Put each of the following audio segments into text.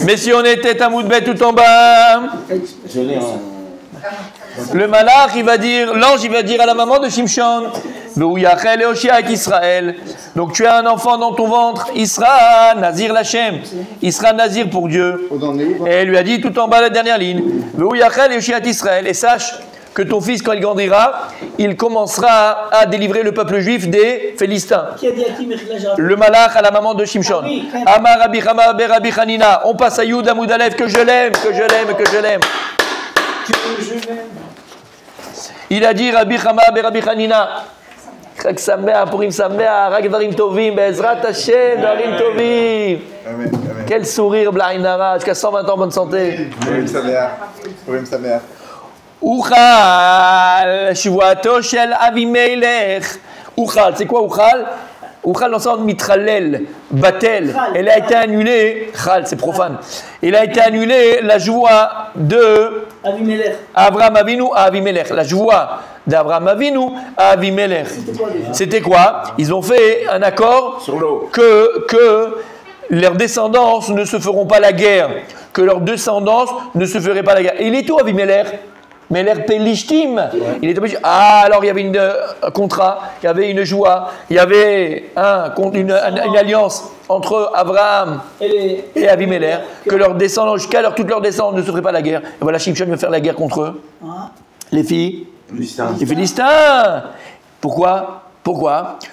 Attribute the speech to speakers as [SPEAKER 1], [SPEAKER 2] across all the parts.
[SPEAKER 1] Mais si on était à Moudbet tout en bas, le malach, il va dire, l'ange, il va dire à la maman de Shimshon, Ve'uyachel Eoshiach Israël. Donc tu as un enfant dans ton ventre, il sera Nazir Lachem, il sera Nazir pour Dieu. Et elle lui a dit tout en bas la dernière ligne, Ve'uyachel Eoshiach Israël. Et sache que ton fils, quand il grandira, il commencera à délivrer le peuple juif des Philistins. Le malach à la maman de Shimshon. Amar Rabbi Chama ber Rabbi Hanina. On passe à Yuda Moudalef, que je l'aime, que je l'aime, que je l'aime. Il a dit Rabbi Chama ber Rabbi Hanina. Chag Sameach, Purim Sameach, Rag Darim Tovim, Be'ezrat Hashem, Darim Tovim. Quel sourire, Blainara, jusqu'à 120 ans, bonne santé.
[SPEAKER 2] Purim Sameach, Purim Sameach.
[SPEAKER 1] Uchal, Shvuato shel Avimelech. Uchal, c'est quoi Uchal? Uchal dans le sens mitralel, batel. Elle a été annulée, Chal, c'est profane. Il a été annulé la joie de Avraham Avinu à Avimelech. La joie d'Avraham Avinu à Avimelech. C'était quoi? Ils ont fait un accord que leurs descendants ne se feront pas la guerre. Que leurs descendants ne se feraient pas la guerre. Et il est où Avimelech? Melech Pelishtim, il était obligé. Ah, alors il y avait un contrat, il y avait une joie, il y avait une alliance entre Abraham et Avimelech, que leurs descendants, jusqu'à toute leur descendance ne se feraient pas la guerre. Et voilà, Shimshon veut faire la guerre contre eux. Les filles, les Philistins. Pourquoi?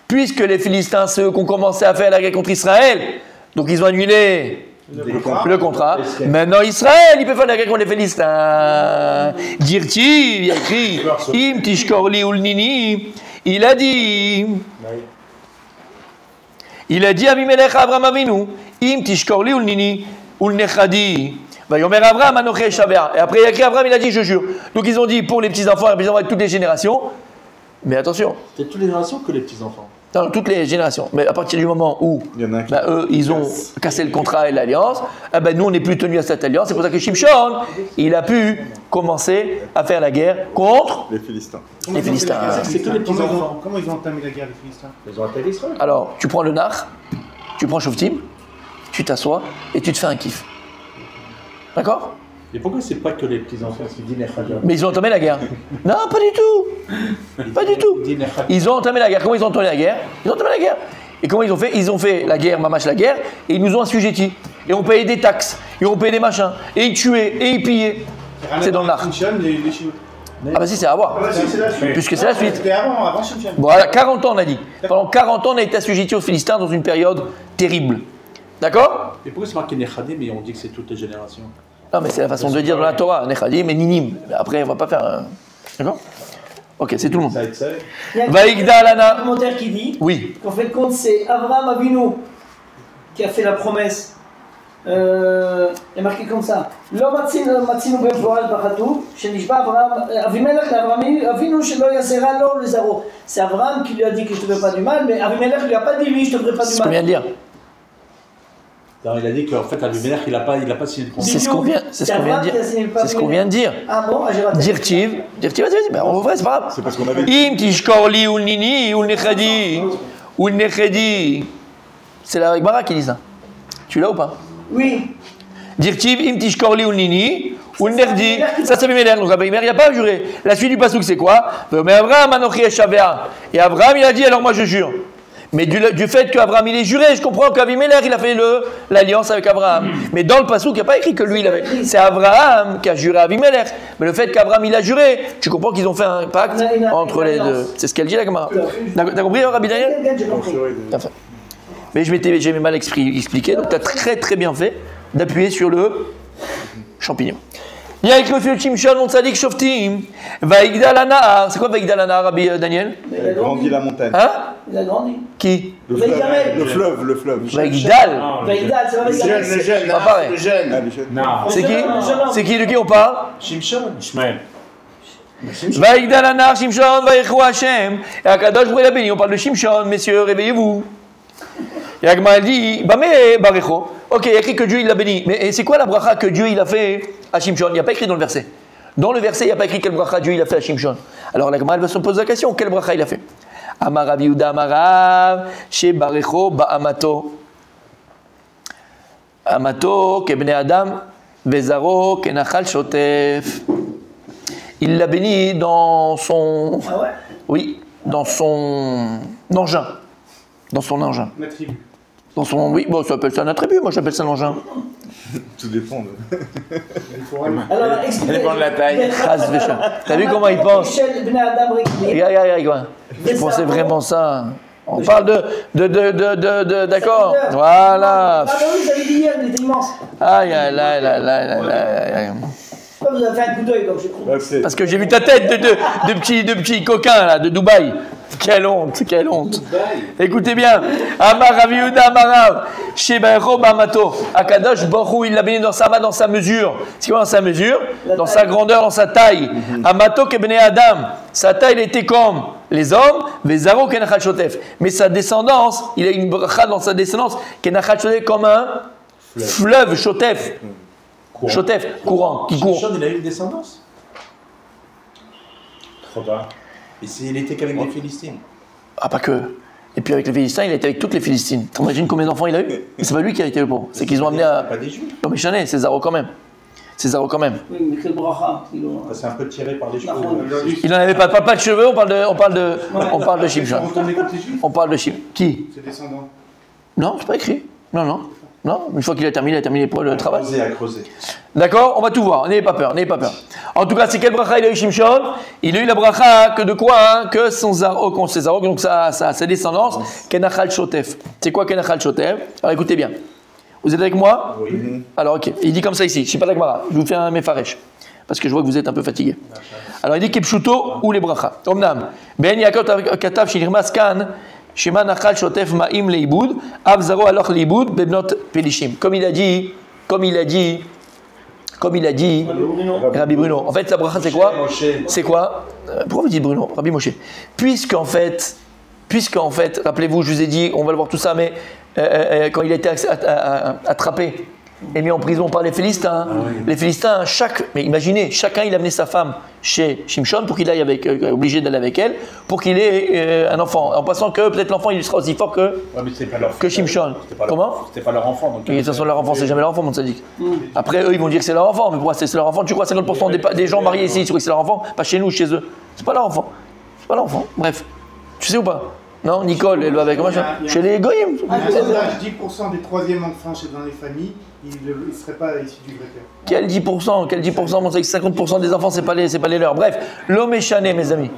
[SPEAKER 1] Puisque les Philistins, ceux qui ont commencé à faire la guerre contre Israël, donc ils ont annulé le contrat. Maintenant Israël, il peut faire la guerre contre les Philistins. Dirti, il a écrit Im tishkorli ulnini. Il a dit Avimelech Avraham Avinu Im tishkorli ulnini ulnechadi. Va yomer Avraham anoché shavea. Et après il a écrit Avraham, il a dit je jure. Donc ils ont dit pour les petits enfants, les petits enfants de toutes les générations. Mais attention.
[SPEAKER 3] C'est toutes les générations que les petits enfants.
[SPEAKER 1] Dans toutes les générations. Mais à partir du moment où eux, ils ont cassé le contrat et l'alliance, nous, on n'est plus tenus à cette alliance. C'est pour ça que Shimshon, il a pu commencer à faire la guerre contre
[SPEAKER 2] les Philistins.
[SPEAKER 1] Les Philistins.
[SPEAKER 3] C'est tous les petits enfants.
[SPEAKER 4] Comment ils ont entamé la guerre, les Philistins?
[SPEAKER 3] Ils ont attaqué Israël.
[SPEAKER 1] Alors, tu prends le nar, tu prends Shoftim, tu t'assois et tu te fais un kiff. D'accord?
[SPEAKER 3] Et pourquoi c'est pas que les petits enfants qui disent Nechadja?
[SPEAKER 1] Mais ils ont entamé la guerre. Non, pas du tout. Pas du tout. Ils ont entamé la guerre. Comment ils ont entamé la guerre? Ils ont entamé la guerre. Et comment ils ont fait? Ils ont fait la guerre, mamache la guerre, et ils nous ont assujettis. Et on payait des taxes, et on payait des machins, et ils tuaient, et ils pillaient. C'est dans le nar. Ah bah si, c'est à voir. Puisque c'est la suite.
[SPEAKER 4] C'était avant Shimshon.
[SPEAKER 1] Voilà, 40 ans on a dit. Pendant 40 ans on a été assujettis aux Philistins dans une période terrible. D'accord?
[SPEAKER 3] Et pourquoi c'est marqué Nechadim, mais on dit que c'est toutes les générations?
[SPEAKER 1] Non, mais c'est la façon de dire dans la Torah, Nechadim et Ninim. Après, on va pas faire. D'accord? Ok, c'est tout le monde.
[SPEAKER 5] Il y a un commentaire qui dit qu'en fait, compte, c'est Avraham Avinu qui a fait la promesse. Il est marqué comme ça. Lo matzinu bevoal bachatu, shenishba Avraham, Avimelech l'Avraham Avinu shelo yasera lo lezaro. C'est Avraham qui lui a dit que je te ferai pas du mal, mais Avimelech lui a pas dit lui je te ferai pas du mal.
[SPEAKER 1] C'est ce qu'on vient de dire.
[SPEAKER 3] Non, il a dit qu'en fait, Avimelech, il a pas signé le contrat.
[SPEAKER 1] C'est ce qu'on vient de dire. C'est ce qu'on vient de dire.
[SPEAKER 5] Ah bon, j'ai raté.
[SPEAKER 1] Dirtiv, vas-y, mais en vrai, c'est pas grave.
[SPEAKER 2] C'est parce qu'on avait
[SPEAKER 1] Im tishkorli ul nini ul nechadi. Ul nechadi. C'est la Gemara qui dit ça. Tu l'as ou pas?
[SPEAKER 5] Oui.
[SPEAKER 1] Dirtiv im tishkorli ul nini ul nechadi. Ça, c'est Abimelech. Donc Abimelech, il n'a pas juré. La suite du pasuk, c'est quoi? Mais Abraham anochi shavea. Et Abraham, il a dit, alors moi je jure. Mais du fait qu'Abraham il est juré, je comprends qu'Avimelech il a fait l'alliance avec Abraham. Mais dans le passouk, il n'y a pas écrit que lui il avait. C'est Abraham qui a juré à Avimelech. Mais le fait qu'Abraham il a juré, tu comprends qu'ils ont fait un pacte entre les deux. C'est ce qu'elle dit la Gemara. T'as compris, Rabbi Daniel?
[SPEAKER 5] J'ai compris.
[SPEAKER 1] Mais j'ai mal expliqué, donc tu as très très bien fait d'appuyer sur le champignon. Il y a écrit aussi le Shimshon, mon tzadik Shoftim, Vaigdal Anahar. C'est quoi Vaigdal Anahar, Rabbi Daniel?
[SPEAKER 2] Il a grandi la montagne.
[SPEAKER 1] Hein?
[SPEAKER 5] Il a grandi.
[SPEAKER 1] Qui?
[SPEAKER 2] Le fleuve.
[SPEAKER 1] Vaigdal.
[SPEAKER 5] Vaigdal, c'est pas Vaigdal.
[SPEAKER 4] Le jeune,
[SPEAKER 1] Pas pareil.
[SPEAKER 4] le jeune.
[SPEAKER 2] Ah, les jeunes.
[SPEAKER 4] Non.
[SPEAKER 1] C'est qui? C'est qui? De qui on parle?
[SPEAKER 3] Shimshon.
[SPEAKER 4] Ishmael.
[SPEAKER 1] Vaigdal Anahar, Shimshon, Vayechu Hashem. Et à Kadosh Brou béni, on parle de Shimshon, messieurs, réveillez-vous. Et Agma dit, mais Barecho. Ok, il y a écrit que Dieu il l'a béni. Mais c'est quoi la bracha que Dieu il a fait à Shimshon? Il n'y a pas écrit dans le verset. Dans le verset, il n'y a pas écrit quelle bracha Dieu il a fait à Shimshon. Alors la Agma va se poser la question, quelle bracha il a fait? Amar Rav Yehuda Amarav, chez Barecho Ba'amato. Amato kebne Adam, vezaro kenachal shotef. Il l'a béni dans son...
[SPEAKER 5] Ah ouais?
[SPEAKER 1] Oui, dans son engin. Dans son engin.
[SPEAKER 4] Un attribut.
[SPEAKER 1] Dans son... Oui, bon, ça s'appelle ça un attribut, moi j'appelle ça l'engin.
[SPEAKER 2] Tout dépend.
[SPEAKER 5] Alors, expliquez.
[SPEAKER 6] dépend de la taille.
[SPEAKER 1] T'as vu comment il pense? Regarde. Je pensais vraiment ça. On parle d'accord? Voilà.
[SPEAKER 5] Ah bah oui, vous avez dit hier, il était immense.
[SPEAKER 1] Aïe.
[SPEAKER 5] Vous avez fait un coup d'œil, donc je crois.
[SPEAKER 1] Parce que j'ai vu ta tête de petit coquin là, de Dubaï. Quelle honte. Écoutez bien. Amar Rav Yehuda Amarav, Sheba Rob Amato, Akadosh Baruch Hu, il l'a béni dans sa main, dans sa mesure. C'est quoi dans sa mesure? Dans sa grandeur, dans sa taille. Amato Kebne Adam, sa taille elle était comme les hommes, Vezaro Kenachal Shotef. Mais sa descendance, il a une bracha dans sa descendance, Kenachal Shotef comme un fleuve Shotef. Shotef, courant, qui court.
[SPEAKER 3] Shimshon, il a eu une descendance? Trop pas. Et il était qu'avec les Philistines.
[SPEAKER 1] Ah, pas que. Et puis avec les Philistins, il a été avec toutes les Philistines. T'imagines combien d'enfants il a eu? Mais c'est pas lui qui a été le pauvre. C'est qu'ils ont amené à.
[SPEAKER 3] Pas des Juifs.
[SPEAKER 1] Non, mais Chané, c'est Zaro quand même.
[SPEAKER 5] Oui, mais quel bracha.
[SPEAKER 3] C'est un peu tiré par les cheveux.
[SPEAKER 1] Il n'en avait pas de cheveux, on parle de Shimshon. On parle de Shimshon. Qui?
[SPEAKER 4] Ses descendants.
[SPEAKER 1] Non, c'est pas écrit. Non. Une fois qu'il a terminé le travail.
[SPEAKER 3] À creuser.
[SPEAKER 1] D'accord? On va tout voir, n'ayez pas peur. En tout cas, c'est quel bracha il a eu Shimshon? Il a eu la bracha que de quoi hein? Que son Zaro, donc sa descendance, Kenachal Shotef. C'est quoi Kenachal Shotef? Alors écoutez bien. Vous êtes avec moi?
[SPEAKER 3] Oui.
[SPEAKER 1] Alors ok, il dit comme ça ici, je ne sais pas d'Agmara, je vous fais un mefaresh, parce que je vois que vous êtes un peu fatigué. Alors il dit Kepshuto ou les bracha. Omnam, Ben Yaakov Katav Shirmas Kan, Shema Nachal Shotef Ma'im Leibud, Avzaro Aloch Leibud, Bebnot Pelishim. Comme il a dit Rabbi Bruno. En fait, la bracha c'est quoi? C'est quoi? Pourquoi vous dites Bruno? Rabbi Moshe. Puisqu'en fait, rappelez-vous, je vous ai dit, on va le voir tout ça, mais quand il a été attrapé et mis en prison par les Philistins, les Philistins, mais imaginez, chacun il amenait sa femme chez Shimshon pour qu'il aille obligé d'aller avec elle, pour qu'il ait un enfant, en pensant que peut-être l'enfant il sera aussi fort que Shimshon. Comment?
[SPEAKER 3] C'était pas leur enfant. Donc
[SPEAKER 1] de toute façon, leur enfant, c'est jamais leur enfant, mon sadique. Après, eux, ils vont dire que c'est leur enfant, mais pourquoi c'est leur enfant? Tu crois 50% des gens mariés ici, tu crois que c'est leur enfant? Pas chez nous, chez eux. C'est pas leur enfant. Bref. Tu sais ou pas? Non, Nicole, elle va avec moi chez les Goyim.
[SPEAKER 4] Un sondage, 10% des troisième enfants dans les familles, ils ne seraient pas issus du vrai cœur.
[SPEAKER 1] Quel 10%? Mon 50% des enfants, c'est pas les leurs. Bref, l'homme est chané, mes amis.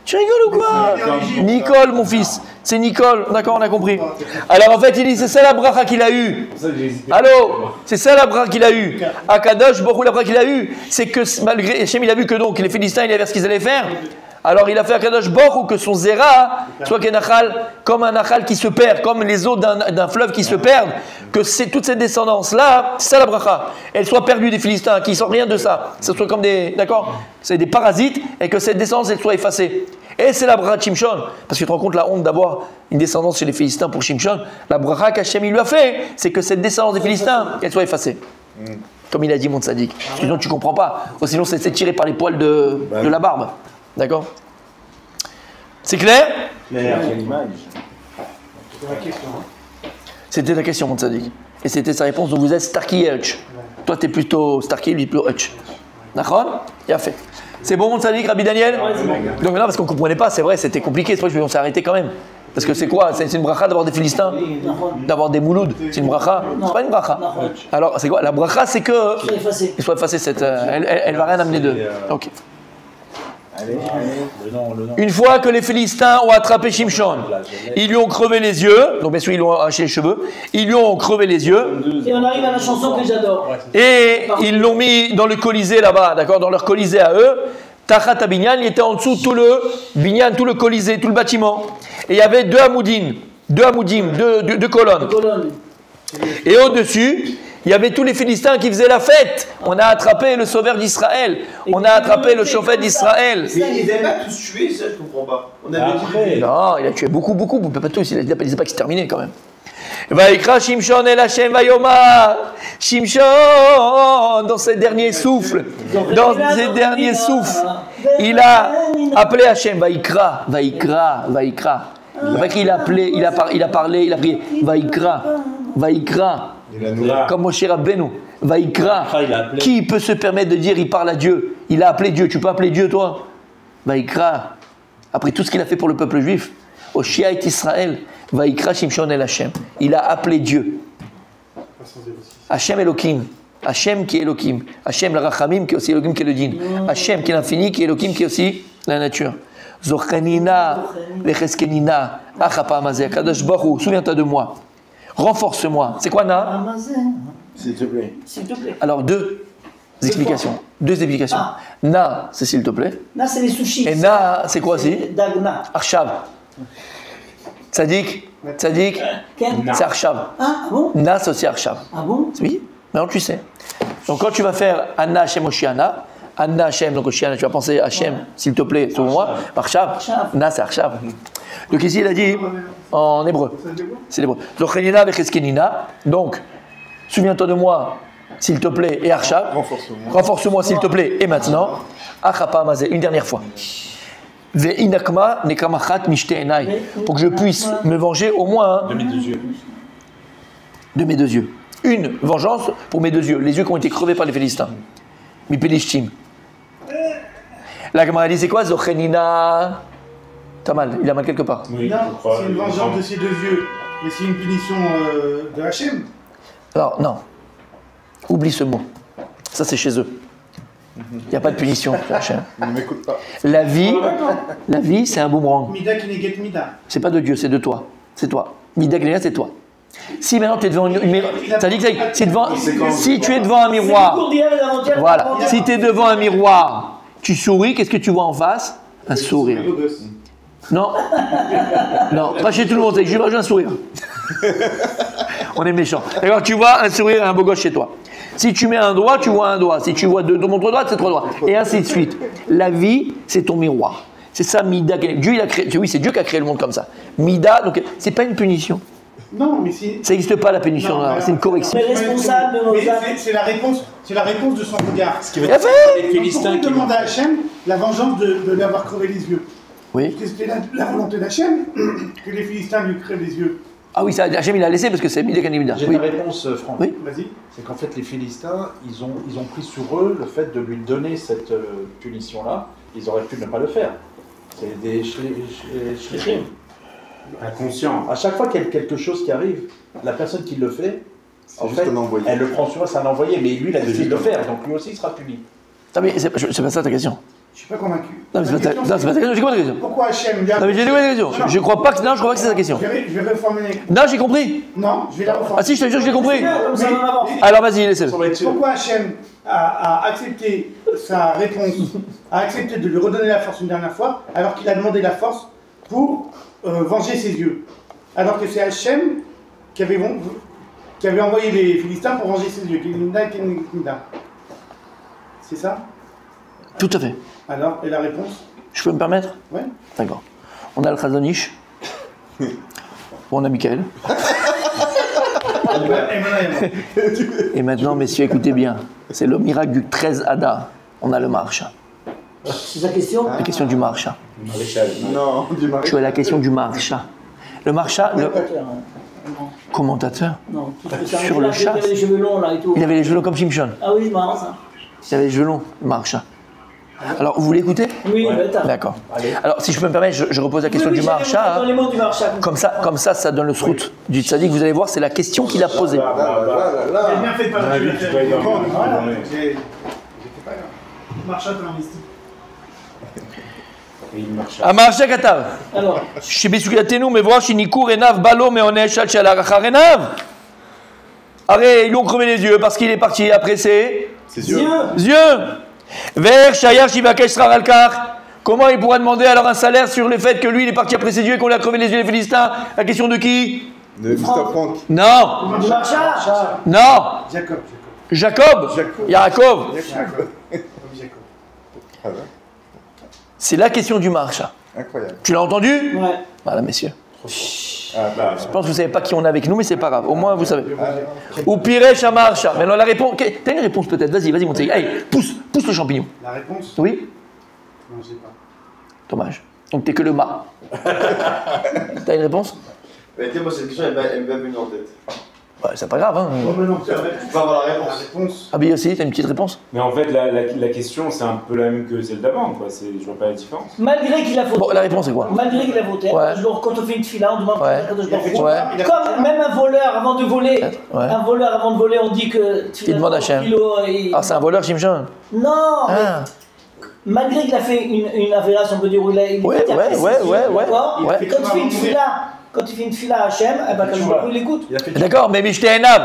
[SPEAKER 1] Tu rigoles ou quoi? Nicole, mon fils. C'est Nicole, d'accord, on a compris. Alors en fait, il dit, c'est ça la bracha qu'il a eue. Allô? C'est ça la bracha qu'il a eue. Akadosh, beaucoup la bracha qu'il a eue. C'est que malgré, Hachem, il a vu que donc les Philistins, il avait ce qu'ils allaient faire. Alors il a fait un Kadosh Baruch Hu que son Zera soit comme un Nachal qui se perd, comme les eaux d'un fleuve qui se perdent, que toutes ces descendances-là, c'est ça la bracha, elles soient perdues des Philistins, qui ne sont rien de ça, ce soit comme c'est des parasites, et que cette descendance, elle soit effacée. Et c'est la bracha de Shimshon, parce que tu te rends compte la honte d'avoir une descendance chez les Philistins pour Shimshon, la bracha qu'Hachem il lui a fait, c'est que cette descendance des Philistins, qu'elle soit effacée. Comme il a dit mon tzaddik, sinon tu ne comprends pas, sinon c'est tiré par les poils de la barbe. D'accord? C'est clair? C'était la question, mon tzaddik. Et c'était sa réponse, donc vous êtes Starky et Hutch. Toi, tu es plutôt Starky, lui, plutôt Hutch. D'accord? Il a fait. C'est bon, mon tzaddik, Rabbi Daniel? Donc là, parce qu'on ne comprenait pas, c'est vrai, c'était compliqué, c'est vrai qu'on s'est arrêté quand même. Parce que c'est quoi? C'est une bracha d'avoir des Philistins? D'avoir des moulouds? C'est une bracha? C'est pas une bracha. Alors, c'est quoi? La bracha, c'est que. Il soit effacé cette. Elle va rien amener d'eux. Ok. Une fois que les Philistins ont attrapé Shimshon, ils lui ont crevé les yeux, donc bien sûr ils lui ont arraché les cheveux, ils lui ont crevé les yeux.
[SPEAKER 5] Et on arrive à la chanson que j'adore.
[SPEAKER 1] Et ils l'ont mis dans le colisée là-bas, d'accord, dans leur colisée à eux. Tachat Binyan, il était en dessous tout le binyan, tout le colisée, tout le bâtiment. Et il y avait deux colonnes. Et au-dessus, il y avait tous les Philistins qui faisaient la fête. On a attrapé le sauveur d'Israël. On a attrapé le chauffeur d'Israël.
[SPEAKER 7] Mais ils n'avaient pas tous tué, ça je comprends pas. On avait dit...
[SPEAKER 1] Non, il a tué beaucoup. On ne peut pas tous. Il ne disait pas que c'est terminé quand même. Vaïkra Shimshon el Hashem Vayomar. Shimshon, dans ses derniers souffles, il a appelé Hashem. Vaïkra. C'est pas qu'il a appelé, il a parlé, il a prié. Vaïkra. Comme Moshe Rabbeinu, Vaïkra. Qui peut se permettre de dire il parle à Dieu? Il a appelé Dieu. Tu peux appeler Dieu, toi? Vaïkra. Après tout ce qu'il a fait pour le peuple juif, Oshia et Israël, Vaïkra Shimshon el Hashem. Il a appelé Dieu. Hashem Elohim. Hashem qui est Elohim. Hashem le Rachamim qui est aussi Elohim qui est le Din. Hashem qui est l'infini qui est Elohim qui est aussi la nature. Zochenina, Lecheskenina, Achapa Amazé, Kadosh Baruch, souviens-toi de moi. Renforce-moi. C'est quoi Na?
[SPEAKER 2] S'il te plaît.
[SPEAKER 5] S'il te plaît.
[SPEAKER 1] Alors deux explications. Deux explications. Na, c'est s'il te plaît.
[SPEAKER 5] Na, c'est les sushis.
[SPEAKER 1] Et Na, c'est quoi aussi?
[SPEAKER 5] Dagna.
[SPEAKER 1] Arshav. Tzadik, c'est Arshav.
[SPEAKER 5] Ah bon?
[SPEAKER 1] Na, c'est aussi Arshav.
[SPEAKER 5] Ah bon?
[SPEAKER 1] Oui, maintenant tu sais. Donc quand tu vas faire Anna Hashem Oshiana, Anna Hashem, donc Oshiana, tu vas penser Hashem, s'il te plaît, sauve-moi. Arshav. Na, c'est Arshav. Donc ici, il a dit en hébreu. C'est l'hébreu. Zochenina vecheskenina. Donc, souviens-toi de moi, s'il te plaît, et Arshav. Renforce-moi, s'il te plaît, et maintenant. Achapa Amazé, une dernière fois. Ve'inakma nekamachat mishte enai. Pour que je puisse me venger au moins
[SPEAKER 3] De mes 2 yeux.
[SPEAKER 1] de mes 2 yeux. Une vengeance pour mes 2 yeux. Les yeux qui ont été crevés par les Philistins. Mi pelishtim. La Gemara dit c'est quoi Zochenina? T'as mal, il a mal quelque part.
[SPEAKER 3] Oui,
[SPEAKER 4] Non,
[SPEAKER 3] je crois.
[SPEAKER 4] c'est une vengeance de ses 2 yeux. Mais c'est une punition de Hachem.
[SPEAKER 1] Alors, non. Oublie ce mot. Ça, c'est chez eux. Il n'y a pas de punition. Hachem.
[SPEAKER 2] Ne m'écoute pas.
[SPEAKER 1] La vie, c'est un boomerang.
[SPEAKER 4] Mida qui négat Mida.
[SPEAKER 1] C'est pas de Dieu, c'est de toi. C'est toi. Mida Gléa, c'est toi. Si maintenant tu es devant une miroir, ça dit que si tu es devant un miroir, voilà. Si tu es devant un miroir, tu souris, qu'est-ce que tu vois en face? Un sourire. Non, non, pas chez tout le monde, c'est que je un sourire. On est méchant. D'accord, tu vois un sourire et un beau gosse chez toi. Si tu mets un doigt, tu vois un doigt. Si tu vois deux montres droites, c'est 3 doigts. Et ainsi de suite. La vie, c'est ton miroir. C'est ça, Mida. Dieu, il a créé. Oui, c'est Dieu qui a créé le monde comme ça. Mida, donc, c'est pas une punition.
[SPEAKER 4] Non, mais c'est.
[SPEAKER 1] Ça n'existe pas la punition,
[SPEAKER 4] Non,
[SPEAKER 1] c'est une correction.
[SPEAKER 5] Mais responsable de nos actes.
[SPEAKER 4] C'est la réponse. C'est la réponse de son regard.
[SPEAKER 3] Ce qui veut
[SPEAKER 1] Il a
[SPEAKER 3] dire
[SPEAKER 1] fait.
[SPEAKER 3] que les Philistins
[SPEAKER 4] Pourquoi
[SPEAKER 3] qui
[SPEAKER 4] demande à Hachem la vengeance de lui avoir crevé les yeux?
[SPEAKER 1] Oui.
[SPEAKER 4] Parce que c'était la volonté d'Hachem que les Philistins lui crèvent les yeux.
[SPEAKER 1] Ah oui, ça, Hachem, il a laissé parce que c'est Mida Kanimida.
[SPEAKER 3] J'ai
[SPEAKER 1] Oui.
[SPEAKER 3] une réponse, Franck.
[SPEAKER 1] Oui.
[SPEAKER 4] Vas-y.
[SPEAKER 3] C'est qu'en fait, les Philistins, ils ont pris sur eux le fait de lui donner cette punition-là. Ils auraient pu ne pas le faire. C'est des shlichim.
[SPEAKER 6] Inconscient.
[SPEAKER 3] À chaque fois qu'il y a quelque chose qui arrive, la personne qui le fait, en
[SPEAKER 2] juste
[SPEAKER 3] fait,
[SPEAKER 2] un envoyé.
[SPEAKER 3] elle le prend sur elle, c'est un envoyé, mais lui, il a décidé de le faire, donc lui aussi, il sera puni.
[SPEAKER 1] Non, mais c'est pas ça ta question.
[SPEAKER 4] Je suis pas convaincu.
[SPEAKER 1] Non, mais c'est pas ta question. J'ai compris ta question.
[SPEAKER 4] Pourquoi Hachem lui a.
[SPEAKER 1] Non, mais j'ai compris ta question. Je crois pas que c'est ta question.
[SPEAKER 4] Je vais reformuler.
[SPEAKER 1] Non, j'ai compris.
[SPEAKER 4] Non, je vais la reformuler.
[SPEAKER 1] Ah si, je te jure que j'ai compris.
[SPEAKER 5] Comme ça, on avance.
[SPEAKER 1] Alors vas-y, laissez-le.
[SPEAKER 3] Ça va être sûr.
[SPEAKER 4] Pourquoi Hachem a accepté sa réponse, a accepté de lui redonner la force une dernière fois, alors qu'il a demandé la force pour venger ses yeux? Alors que c'est Hachem qui avait envoyé les Philistins pour venger ses yeux. C'est ça?
[SPEAKER 1] Tout à fait.
[SPEAKER 4] Alors, et la réponse?
[SPEAKER 1] Je peux me permettre?
[SPEAKER 4] Ouais.
[SPEAKER 1] D'accord. On a le Khazanish. On a Michael. Et maintenant, messieurs, écoutez bien. C'est le miracle du 13 Adar. On a le Marsha.
[SPEAKER 5] C'est sa question?
[SPEAKER 1] La question du Marsha.
[SPEAKER 2] Non, du mari.
[SPEAKER 1] Tu as la question du Marsha. Le Marsha, le commentateur,
[SPEAKER 5] Non, tout ce que ça
[SPEAKER 1] Sur le chat.
[SPEAKER 5] Il avait les cheveux longs là et tout.
[SPEAKER 1] il avait les cheveux longs comme Shimshon.
[SPEAKER 5] Ah oui, c'est marrant ça.
[SPEAKER 1] Il avait les cheveux longs, le Marsha. Alors, vous voulez écouter?
[SPEAKER 5] Oui, bêta.
[SPEAKER 1] D'accord. Alors, si je peux me permettre, je repose la question
[SPEAKER 5] Oui,
[SPEAKER 1] du
[SPEAKER 5] j'allais
[SPEAKER 1] Marsha.
[SPEAKER 5] rentrer dans les mots du Marsha.
[SPEAKER 1] Comme ça donne le srout du tzaddik. Vous allez voir, c'est la question qu'il a posée.
[SPEAKER 4] J'ai bien fait de pas
[SPEAKER 6] Dans la vie, tu dois y dormir.
[SPEAKER 4] Voilà.
[SPEAKER 6] Ouais.
[SPEAKER 4] J'étais pas là. Marcha t'a investi.
[SPEAKER 6] Et il marche.
[SPEAKER 1] Amarsha Katav.
[SPEAKER 5] Alors,
[SPEAKER 1] שבסוגייתנו מבואר שניכור עיניו בא לו מעונש עד שהלך אחר עיניו. Arrête, ils lui ont crevé les yeux parce qu'il est parti après ses
[SPEAKER 2] Ses yeux.
[SPEAKER 1] yeux. Vers Shayar Shivakesh Srar Al-Kar. Comment il pourra demander alors un salaire sur le fait que lui il est parti après ses yeux et qu'on lui a crevé les yeux les Philistins? La question de qui?
[SPEAKER 2] De Mr. Frank.
[SPEAKER 1] Non,
[SPEAKER 5] du Marsha.
[SPEAKER 1] non,
[SPEAKER 4] Jacob.
[SPEAKER 1] Jacob, Yaakov.
[SPEAKER 4] Jacob.
[SPEAKER 2] Ah ouais.
[SPEAKER 1] C'est la question du Marsha.
[SPEAKER 2] Incroyable.
[SPEAKER 1] Tu l'as entendu?
[SPEAKER 5] Ouais.
[SPEAKER 1] Voilà, messieurs.
[SPEAKER 2] Ah, bah,
[SPEAKER 1] Je pense que vous savez pas qui on a avec nous, mais c'est pas grave. Au moins, vous savez. Ou Piresh Amarsha. Maintenant, la réponse. T'as une réponse peut-être? Vas-y, mon tzaddik. Allez, pousse le champignon.
[SPEAKER 4] La réponse?
[SPEAKER 1] Oui?
[SPEAKER 4] Non, je sais pas.
[SPEAKER 1] Dommage. Donc, t'es que le mât. T'as une réponse?
[SPEAKER 7] Mais moi, cette question, elle m'est venue en tête.
[SPEAKER 1] Ouais, c'est pas grave, hein.
[SPEAKER 4] Oh, mais non,
[SPEAKER 7] Tu vas avoir la réponse.
[SPEAKER 1] Ah, aussi, t'as une petite réponse?
[SPEAKER 6] Mais en fait, la question, c'est un peu la même que celle d'avant, quoi. Je vois pas la différence.
[SPEAKER 5] Malgré qu'il a voté.
[SPEAKER 1] Bon, la réponse c'est quoi?
[SPEAKER 5] Malgré qu'il a voté.
[SPEAKER 1] Ouais.
[SPEAKER 5] Quand on fait une fila, on demande
[SPEAKER 1] Ouais.
[SPEAKER 5] ouais. Comme même un voleur avant de voler.
[SPEAKER 1] Ouais.
[SPEAKER 5] Un voleur avant de voler, on dit que.
[SPEAKER 1] Il demande à Hachem. Ah, c'est un voleur, Shimshon?
[SPEAKER 5] Non.
[SPEAKER 1] Ah.
[SPEAKER 5] Malgré qu'il a fait une avération, on peut dire, où il a.
[SPEAKER 1] Ouais.
[SPEAKER 5] Quand tu fais une fila. Quand tu fais une fila à Hachem, il écoute.
[SPEAKER 1] D'accord, mais Mishtenav.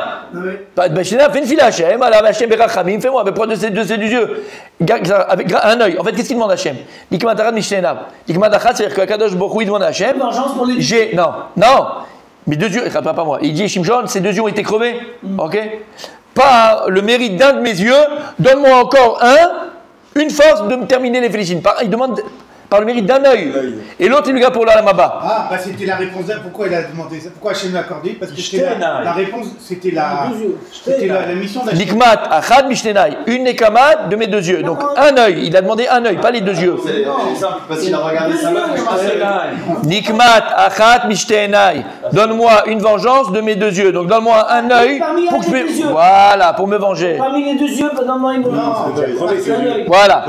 [SPEAKER 1] Mishtenav, fais une fila à Hachem, alors Hachem Berachamim, fais-moi, mais prends de ses yeux. Avec un œil. En fait, qu'est-ce qu'il demande à Hachem? Nikmat Achat Mishtenav. Nikmat Achat, c'est-à-dire que Kadosh Baruch Hu, il demande à Hachem.
[SPEAKER 5] Vengeance pour les dieux.
[SPEAKER 1] Non. Mes deux yeux, pas moi. Il dit Shimshon, ces deux yeux ont été crevés. Ok? Par le mérite d'un de mes yeux, donne-moi encore une force de me terminer les Philistines. Il demande. Par le mérite d'un œil. Et l'autre, il lui garde pour l'Alamaba.
[SPEAKER 4] Ah, bah c'était la réponse d'elle. Pourquoi il a demandé ça? Pourquoi Hachem l'a accordé? Parce que c'était la réponse, c'était la mission d'Hachem.
[SPEAKER 1] Nikmat, Achad, Mishnenai. Une Nekamat de mes deux yeux. Donc un œil. Il a demandé un œil, pas les deux yeux.
[SPEAKER 7] C'est simple, parce qu'il a regardé sa main.
[SPEAKER 1] Nikmat, Achad, Mishnenai. Donne-moi une vengeance de mes deux yeux. Donc donne-moi un œil pour que je me... Voilà, pour me venger.
[SPEAKER 5] Parmi les deux yeux, donne-moi une vengeance.
[SPEAKER 1] Voilà.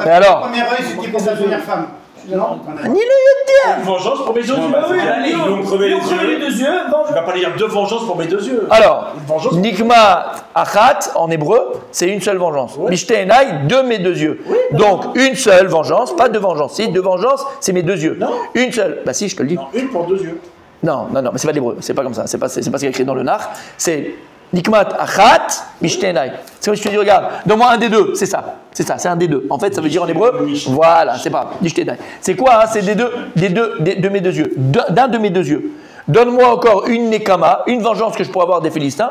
[SPEAKER 1] Et alors?
[SPEAKER 4] La première œil, c'était pour sa première femme. Non.
[SPEAKER 3] Une vengeance pour mes deux yeux.
[SPEAKER 6] Ils l'ont crevé les
[SPEAKER 5] deux yeux.
[SPEAKER 3] Tu vas pas dire deux vengeances pour mes deux yeux.
[SPEAKER 1] Alors, Nikma Achat, en hébreu, c'est une seule vengeance. Mishteenai, de mes deux yeux. Donc, une seule vengeance, pas deux vengeances. Si, deux vengeances, c'est mes deux yeux.
[SPEAKER 3] Non.
[SPEAKER 1] Une seule. Bah si, je te le dis.
[SPEAKER 3] Non, une pour deux yeux.
[SPEAKER 1] Non, mais c'est pas l'hébreu. C'est pas comme ça. C'est pas ce qui est écrit dans le Nach. C'est Nikmat Achat, Mishteenai. C'est comme si tu dis, regarde, donne-moi un des deux. C'est ça, c'est un des deux. En fait, ça veut dire en hébreu, voilà, c'est pas Mishteenai. C'est quoi, hein? C'est de mes deux yeux. D'un de mes deux yeux. Donne-moi encore une Nekama, une vengeance que je pourrais avoir des Philistins,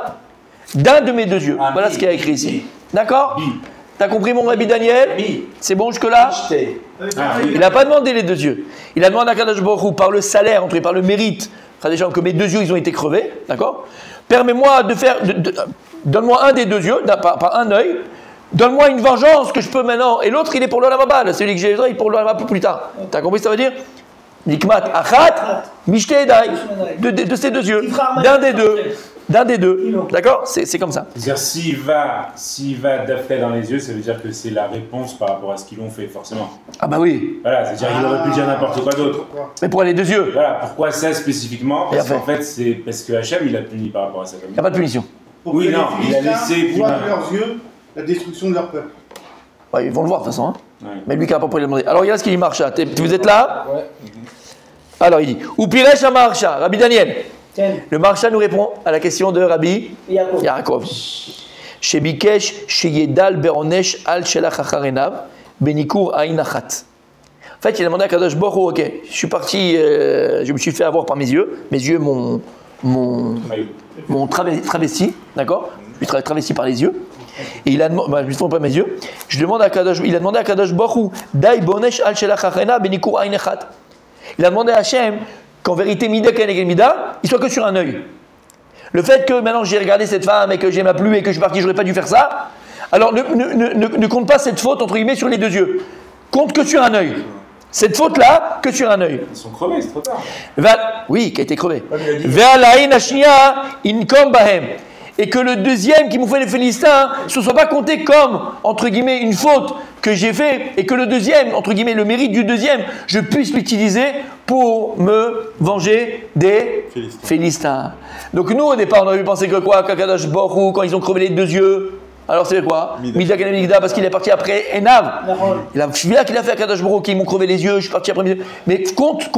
[SPEAKER 1] d'un de mes deux yeux. Voilà ce qu'il y a écrit ici. D'accord? T'as compris mon Rabbi Daniel? C'est bon jusque-là? Il n'a pas demandé les deux yeux. Il a demandé à Kadosh Baruch Hu, par le salaire, par le mérite, que mes deux yeux ils ont été crevés, d'accord? Permets-moi de faire. Donne-moi un des deux yeux, par un œil. Donne-moi une vengeance que je peux maintenant. Et l'autre, il est pour l'Olamaba. Celui que j'ai, il est pour l'Olamaba plus tard. T'as compris ce que ça veut dire? Nikmat Achat, Mishtedai. De ces deux yeux. D'un des deux. D'accord? C'est comme ça.
[SPEAKER 6] C'est-à-dire, s'il va d'affect dans les yeux, ça veut dire que c'est la réponse par rapport à ce qu'ils ont fait, forcément.
[SPEAKER 1] Ah bah oui.
[SPEAKER 6] Voilà, c'est-à-dire qu'il aurait pu dire n'importe quoi d'autre.
[SPEAKER 1] Mais pour les deux yeux.
[SPEAKER 6] Voilà, pourquoi ça spécifiquement? Parce qu'en fait, c'est parce que Hachem, il a puni par rapport à ça.
[SPEAKER 1] Il n'y a pas de punition.
[SPEAKER 6] Oui, non, il a laissé...
[SPEAKER 4] voient de leurs yeux la destruction de leur peuple.
[SPEAKER 1] Ouais, ils vont le voir de toute façon. Hein. Ouais. Mais lui qui n'a pas pu le demander. Alors regarde ce qu'il dit Marcha. Vous êtes là? Ouais. Alors il dit Ou Piresh à Marcha, Rabbi Daniel. Le Marcha nous répond à la question de Rabbi Yaakov. Shebikesh sheyedal beronesh al shelach acharenav benikur ain achat. En fait, il a demandé à Kadosh Baruch Hu, ok, je suis parti, je me suis fait avoir par mes yeux m'ont travesti, d'accord? Je suis travesti par les yeux. Et il a demandé, je ne me trompe pas mes yeux. Il a demandé à Kadosh Baruch Hu, dai bonesh al shelach acharenav benikur ain achat. Il a demandé à Hachem qu'en vérité, Mida Kenegel Mida, il soit que sur un œil. Le fait que maintenant j'ai regardé cette femme et que j'ai ma plu et que je suis parti, j'aurais pas dû faire ça, alors ne compte pas cette faute, entre guillemets, sur les deux yeux. Compte que sur un œil. Cette faute-là, que sur un œil.
[SPEAKER 6] Ils sont crevés, c'est trop tard.
[SPEAKER 1] Oui, qui a été crevé. Et que le deuxième qui m'ont fait les Philistins, ce ne soit pas compté comme, entre guillemets, une faute que j'ai fait, et que le deuxième, entre guillemets, le mérite du deuxième, je puisse l'utiliser pour me venger des Philistins. Donc nous, au départ, on aurait pu penser que quoi, Kakadosh Baruch Hu, quand ils ont crevé les deux yeux, alors c'est quoi? Mida Kenegel, parce qu'il est parti après Enav. Il a qu'il a fait à Kakadosh Baruch Hu, qu'ils m'ont crevé les yeux, je suis parti après mes yeux. Mais compte,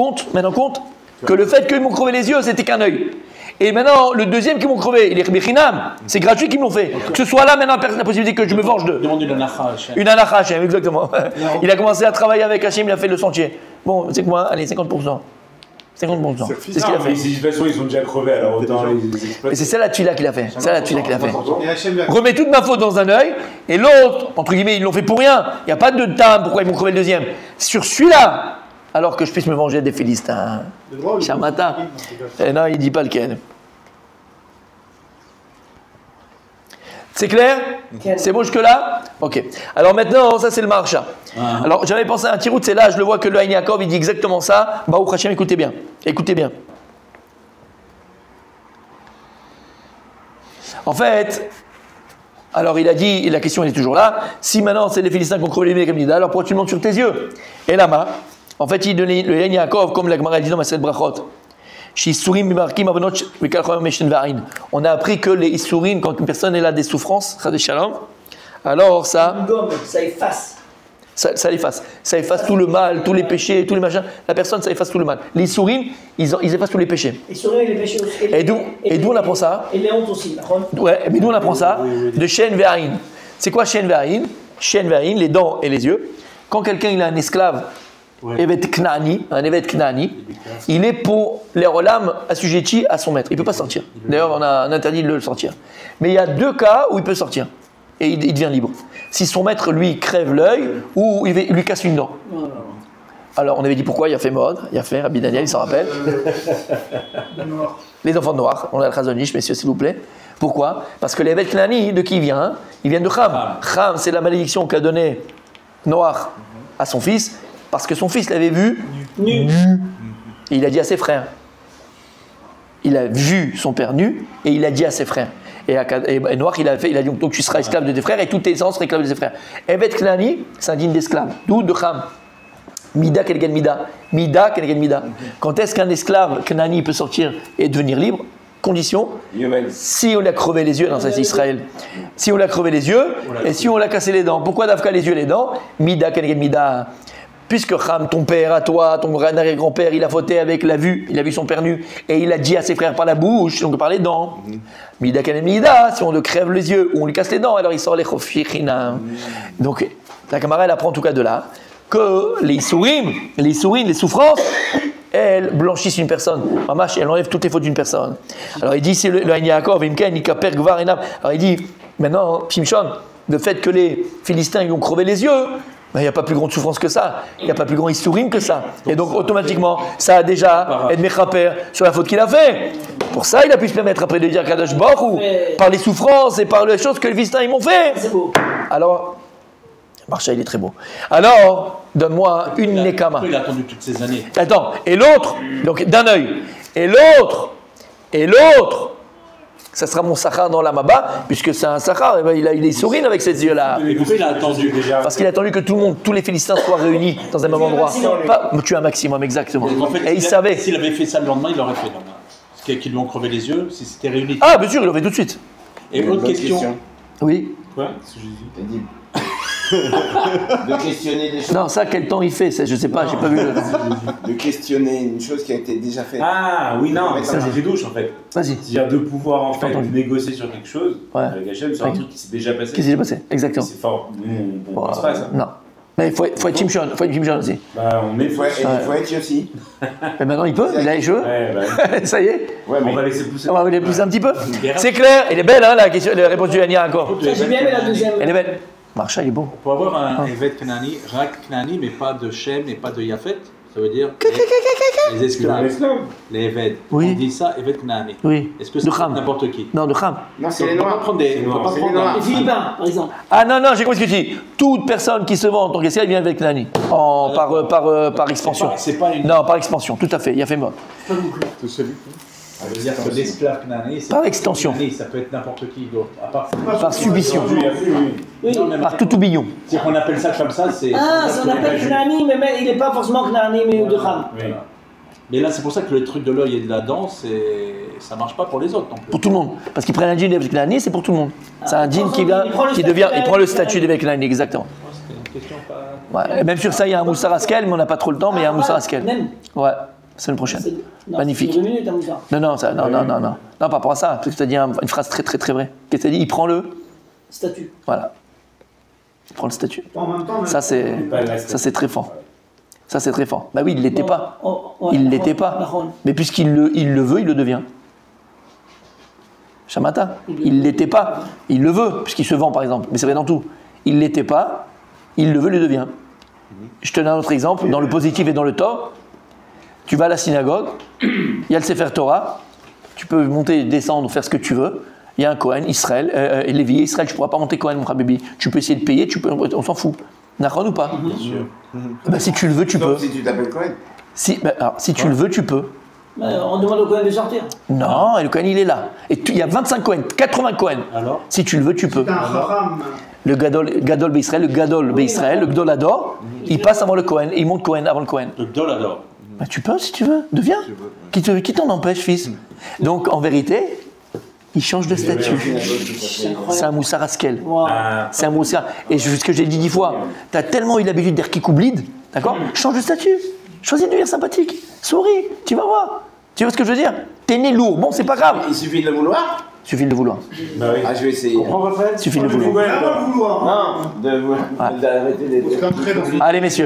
[SPEAKER 1] que le fait qu'ils m'ont crevé les yeux, c'était qu'un œil. Et maintenant, le deuxième qui m'ont crevé, il est Bechinam. C'est gratuit qu'ils me l'ont fait. Que ce soit là, maintenant, la possibilité que je me venge de.
[SPEAKER 3] Demande une anacha Hachem.
[SPEAKER 1] Une anacha Hachem, exactement. Il a commencé à travailler avec Hachem, il a fait le sentier. Bon, c'est quoi? Allez, 50%. 50%. C'est ce qu'il a fait.
[SPEAKER 6] Mais de toute façon, ils sont déjà crevés, alors autant les exploiter.
[SPEAKER 1] Et c'est celle-là qu'il a fait. Remets toute ma faute dans un œil, et l'autre, entre guillemets, ils l'ont fait pour rien. Il n'y a pas de dame, pourquoi ils m'ont crevé le deuxième. Sur celui-là, alors que je puisse me venger des Philistins. Shamata. Et non, il ne dit pas lequel. C'est clair? C'est bon jusque-là? Ok. Alors maintenant, ça c'est le Marcha. Alors j'avais pensé à un tirout, c'est là, je le vois que le Haïn Yaakov, il dit exactement ça. Baruch Hashem, écoutez bien. Écoutez bien. En fait, alors il a dit, et la question elle est toujours là, si maintenant c'est les Philistins qui ont crevé les Mécamnida, alors pourquoi tu montes sur tes yeux? Et là-bas, en fait, il donnait le Yain Yaakov, comme la Gemara dit dans Maseret Brachot. On a appris que les Issourim, quand une personne est là des souffrances, alors ça.
[SPEAKER 5] Une gomme, ça efface.
[SPEAKER 1] Ça efface. Ça efface tout le mal, tous les péchés, tous les machins. La personne, ça efface tout le mal. Les Issourim, ils effacent tous les péchés.
[SPEAKER 5] Les Issourim et les péchés aussi.
[SPEAKER 1] Et d'où on apprend ça?
[SPEAKER 5] Et les hontes aussi.
[SPEAKER 1] Ouais, mais d'où on apprend ça? De Shen Ve'ain. C'est quoi Shen Ve'ain? Shen Ve'ain, les dents et les yeux. Quand quelqu'un il a un esclave, Evet Knani, un Evet Knani, il est pour les Olam assujetti à son maître. Il ne peut pas sortir. D'ailleurs, on a un interdit de le sortir. Mais il y a 2 cas où il peut sortir. Et il devient libre. Si son maître, lui, crève l'œil ou il lui casse une dent. Alors, on avait dit pourquoi, il a fait mode, il a fait Rabbi Daniel, il s'en rappelle. Les enfants de Noir, on a le Chazonish, messieurs, s'il vous plaît. Pourquoi? Parce que les Evet Knani, de qui il vient? Il vient de Cham. Cham, c'est la malédiction qu'a donnée Noir à son fils, parce que son fils l'avait vu nu. Et il a dit à ses frères. Il a vu son père nu et il a dit à ses frères. Et Noach, il a dit donc tu seras esclave de tes frères et toutes tes descendants seront esclaves de tes frères. Evet Knani, c'est un digne d'esclave. D'où de Cham. Mida Kenegen Mida. Mida Kenegen Mida. Quand est-ce qu'un esclave Knani peut sortir et devenir libre? Condition, si on lui a crevé les yeux, non ça c'est Israël, si on lui a crevé les yeux et si on lui a cassé les dents. Pourquoi Dafka les yeux et les dents? Mida Kenegen Mida. Puisque Cham, ton père à toi, ton arrière-grand-père, il a fauté avec la vue, il a vu son père nu, et il a dit à ses frères par la bouche, donc par les dents. Mida Kanem Mida, si on le crève les yeux ou on lui casse les dents, alors il sort les Chofirina. Donc la Gemara, elle apprend en tout cas de là que les Issourim, les souffrances, elles blanchissent une personne. Mamash, elles enlèvent toutes les fautes d'une personne. Alors il dit, c'est le Yain Yaakov, Imken, Ikaper, Gvar, Enam. Alors il dit, maintenant, Pimshon, le fait que les Philistins ils ont crevé les yeux, il n'y a pas plus grande souffrance que ça. Il n'y a pas plus grand Issourim que ça. Et donc, automatiquement, ça a déjà être Mechaper sur la faute qu'il a fait. Pour ça, il a pu se permettre après de dire Kadosh Baruch Hu, par les souffrances et par les choses que les Philistins ils m'ont fait.
[SPEAKER 5] C'est beau.
[SPEAKER 1] Alors, Marcha, il est très beau. Alors, donne-moi une Nekama.
[SPEAKER 3] Il a attendu toutes ces années.
[SPEAKER 1] Attends, et l'autre, donc d'un œil, et l'autre, ça sera mon Sachar dans la Maba, puisque c'est un Sachar, il est Issourim avec ses yeux-là.
[SPEAKER 3] Et pourquoi il a attendu déjà?
[SPEAKER 1] Parce qu'il a attendu que tout le monde, tous les Philistins soient réunis dans un même endroit. Tu as un maximum, exactement.
[SPEAKER 3] En fait,
[SPEAKER 1] et il savait.
[SPEAKER 3] S'il avait fait ça le lendemain, il l'aurait fait. Parce qu'ils lui ont crevé les yeux, si c'était réuni.
[SPEAKER 1] Ah, bien sûr, il l'aurait fait tout de suite.
[SPEAKER 3] Et autre question.
[SPEAKER 1] Oui.
[SPEAKER 6] Quoi? Ce que j'ai dit.
[SPEAKER 8] De questionner des choses.
[SPEAKER 1] Non, ça, quel temps il fait? Je sais pas, j'ai pas vu.
[SPEAKER 8] De questionner une chose qui a été déjà faite.
[SPEAKER 6] Ah oui, non, ça c'est douche en fait.
[SPEAKER 1] Vas-y.
[SPEAKER 6] C'est-à-dire de pouvoir en fait négocier sur quelque chose avec Hachem, sur un
[SPEAKER 1] Ouais.
[SPEAKER 6] truc qui s'est déjà passé.
[SPEAKER 1] Qu'est-ce qui s'est passé? Exactement.
[SPEAKER 6] C'est fort. Nous, on pense pas à ça.
[SPEAKER 1] Non. Mais il faut être Shimshon, aussi.
[SPEAKER 6] Bah, on est
[SPEAKER 8] Il faut être aussi.
[SPEAKER 1] Mais maintenant il peut, il a les cheveux.
[SPEAKER 6] Ouais, bah,
[SPEAKER 1] Ça y est.
[SPEAKER 8] Ouais,
[SPEAKER 6] on va laisser pousser.
[SPEAKER 1] On va les pousser un petit peu. C'est clair, elle est belle hein, la question, la réponse du Ania encore.
[SPEAKER 5] J'ai bien aimé la deuxième.
[SPEAKER 1] Elle est belle. Marcha, il est beau.
[SPEAKER 3] On peut avoir un Evet Knani, Rak Knani, mais pas de Shem et pas de Yafet. Ça veut dire les esclaves, les Evet.
[SPEAKER 1] Oui.
[SPEAKER 3] On dit ça, Evet Knani.
[SPEAKER 1] Oui.
[SPEAKER 3] Est-ce que
[SPEAKER 1] De
[SPEAKER 3] c'est
[SPEAKER 1] Cham.
[SPEAKER 3] n'importe qui?
[SPEAKER 1] Non, de Cham.
[SPEAKER 8] Non, c'est
[SPEAKER 3] Donc,
[SPEAKER 8] les
[SPEAKER 3] on peut pas
[SPEAKER 8] noirs.
[SPEAKER 3] prendre des. On peut pas
[SPEAKER 8] C'est les
[SPEAKER 3] prendre
[SPEAKER 8] noirs.
[SPEAKER 5] Les Philippins, par exemple.
[SPEAKER 1] Ah non, j'ai compris ce que tu dis. Toute personne qui se vend en tant qu'esclave vient avec Nani. Par expansion.
[SPEAKER 3] C'est pas une.
[SPEAKER 1] Non, par expansion, tout à fait, il a fait mort.
[SPEAKER 3] Tout celui. Ça veut dire que l'esclave Knani, c'est
[SPEAKER 1] Par extension.
[SPEAKER 3] Knani, ça peut être n'importe qui d'autre. À part.
[SPEAKER 1] Par submission.
[SPEAKER 5] Oui.
[SPEAKER 3] Non, mais
[SPEAKER 1] Par toutoubillon.
[SPEAKER 3] si on appelle ça comme ça, c'est.
[SPEAKER 5] Ah, ça on appelle Knani, mais il n'est pas forcément Knani, mais de Cham.
[SPEAKER 6] Oui.
[SPEAKER 3] Mais là, c'est pour ça que le truc de l'œil et de la dent, ça marche pas pour les autres non plus.
[SPEAKER 1] Pour tout le monde. Parce qu'il prend un djinn avec Nani, c'est pour tout le monde. C'est un djinn qui vient,
[SPEAKER 5] il prend le
[SPEAKER 1] qui
[SPEAKER 5] statut
[SPEAKER 1] devient, il prend le
[SPEAKER 5] d'Avek
[SPEAKER 1] statut d'Avek Nani, exactement.
[SPEAKER 3] C'était une question pas.
[SPEAKER 1] Ouais. Même sur ça, il y a un Moussar Askel, mais on n'a pas trop le temps, mais il y a un Moussar Askel.
[SPEAKER 5] Même.
[SPEAKER 1] Ouais, semaine prochaine.
[SPEAKER 5] Non,
[SPEAKER 1] Magnifique.
[SPEAKER 5] c'est 2 minutes, hein, ça.
[SPEAKER 1] Non, non, par rapport à ça, parce que tu as dit une phrase très très très vraie. Qu'est-ce que tu as dit? Il prend le.
[SPEAKER 5] Statut.
[SPEAKER 1] Voilà. Il prend le statut.
[SPEAKER 4] En même temps,
[SPEAKER 1] Ça, c'est très fort. Ça, c'est très fort. Bah oui, il ne l'était pas.
[SPEAKER 5] Ouais,
[SPEAKER 1] Il ne l'était pas.
[SPEAKER 5] Nahon.
[SPEAKER 1] Mais puisqu'il le veut, il le devient. Shamata, il ne l'était pas. Il le veut, puisqu'il se vend par exemple. Mais c'est vrai dans tout. Il ne l'était pas, il le veut, il le devient. Je te donne un autre exemple, dans le positif et dans le tort. Tu vas à la synagogue, il y a le Sefer Torah, tu peux monter, descendre, faire ce que tu veux. Il y a un Kohen, Israël, Lévi, Israël, tu ne pourras pas monter Kohen, mon Habibi. Tu peux essayer de payer, on s'en fout. Nahon ou pas?
[SPEAKER 3] Bien sûr.
[SPEAKER 1] Bah, si tu le veux, tu peux.
[SPEAKER 8] Sauf si tu t'appelles Cohen.
[SPEAKER 1] Si tu le veux, tu peux.
[SPEAKER 5] On demande au Cohen de sortir.
[SPEAKER 1] Non, et le Cohen il est là. Et il y a 25 Cohen, 80 Cohen.
[SPEAKER 3] Alors
[SPEAKER 1] si tu le veux, tu peux.
[SPEAKER 4] C'est un haram.
[SPEAKER 1] Le Gadol Beisraël, le Gadol Beisraël, le Gdolador, il passe avant le Cohen, il monte Cohen avant le Cohen.
[SPEAKER 3] Le Gdolador.
[SPEAKER 1] Bah, tu peux si tu veux, deviens. Qui t'en empêche, fils? Donc en vérité, il change de statut. C'est un Moussar Askel. C'est un Moussar. Et ce que j'ai dit 10 fois, tu as tellement eu l'habitude d'être Kikoublid, d'accord? Change de statut. Choisis de devenir sympathique. Souris, tu vas voir. Tu vois ce que je veux dire? T'es né lourd, bon, c'est pas grave.
[SPEAKER 8] Il suffit de le vouloir.
[SPEAKER 1] Suffit de le vouloir.
[SPEAKER 8] Bah oui. Ah, je vais essayer.
[SPEAKER 1] Suffit de le vouloir.
[SPEAKER 4] Vouloir.
[SPEAKER 8] Non, d'arrêter les deux.
[SPEAKER 1] Allez, messieurs.